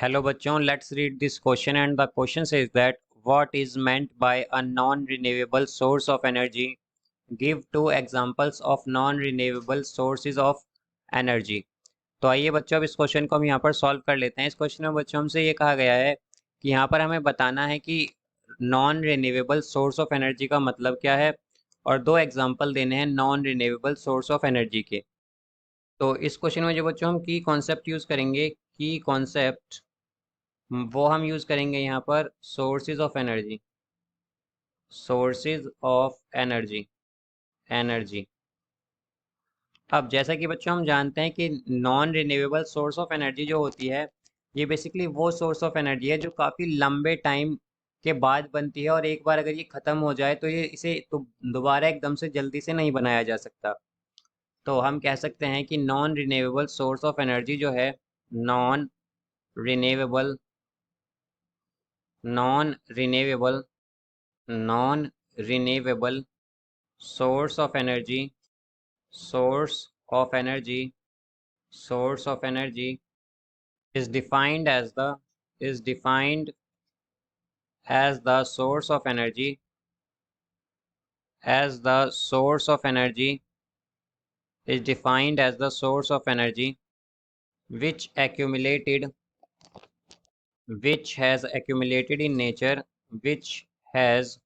Hello बच्चों, let's read this question and the question says that what is meant by a non-renewable source of energy? Give two examples of non-renewable sources of energy. तो आइए बच्चों, अब इस question को हम यहाँ पर सॉल्व कर लेते हैं। इस क्वेश्चन में बच्चों हमसे ये कहा गया है कि यहाँ पर हमें बताना है कि non renewable source of energy का मतलब क्या है और दो एग्जांपल देने हैं non renewable source of energy के। तो इस क्वेश्चन में जो बच्चों हम की कॉन्सेप्ट यूज़ करेंगे, की कॉन्सेप्ट वो हम यूज़ करेंगे यहाँ पर sources of energy, sources of energy, energy. अब जैसा कि बच्चों हम जानते हैं कि non renewable source of energy जो होती है, ये बेसिकली वो सोर्स ऑफ एनर्जी है जो काफ़ी लंबे टाइम के बाद बनती है और एक बार अगर ये ख़त्म हो जाए तो ये इसे तो दोबारा एकदम से जल्दी से नहीं बनाया जा सकता। तो हम कह सकते हैं कि non renewable source of energy जो है, non renewable, non renewable, non renewable source of energy, source of energy, source of energy is defined as the is defined as the source of energy, as the source of energy is defined as the source of energy which accumulated, which has accumulated in nature, which has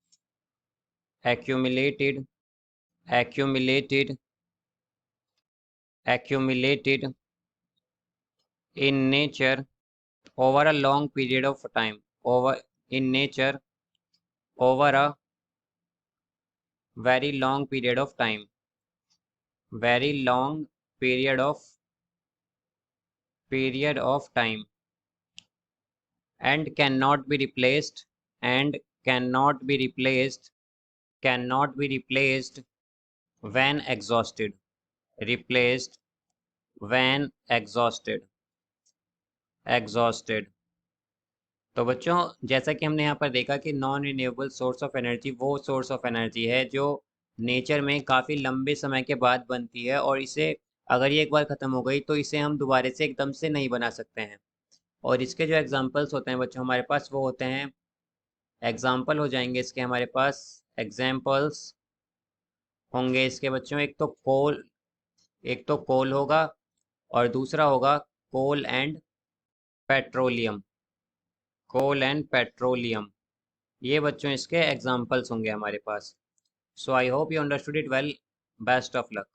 accumulated, accumulated, accumulated in nature over a long period of time, over in nature over a very long period of time, very long period of time, and cannot be replaced, and cannot be replaced, cannot be replaced when exhausted, replaced when exhausted, exhausted। तो बच्चों, जैसा कि हमने यहाँ पर देखा कि non renewable source of energy वो सोर्स ऑफ एनर्जी है जो नेचर में काफ़ी लंबे समय के बाद बनती है और इसे अगर ये एक बार ख़त्म हो गई तो इसे हम दोबारा से एकदम से नहीं बना सकते हैं। और इसके जो एग्जांपल्स होते हैं बच्चों हमारे पास, वो होते हैं, एग्जांपल हो जाएंगे इसके हमारे पास, एग्जांपल्स होंगे इसके बच्चों, एक तो कोल होगा और दूसरा होगा coal and petroleum, coal and petroleum. ये बच्चों इसके एग्जाम्पल्स होंगे हमारे पास। So I hope you understood it well. Best of luck.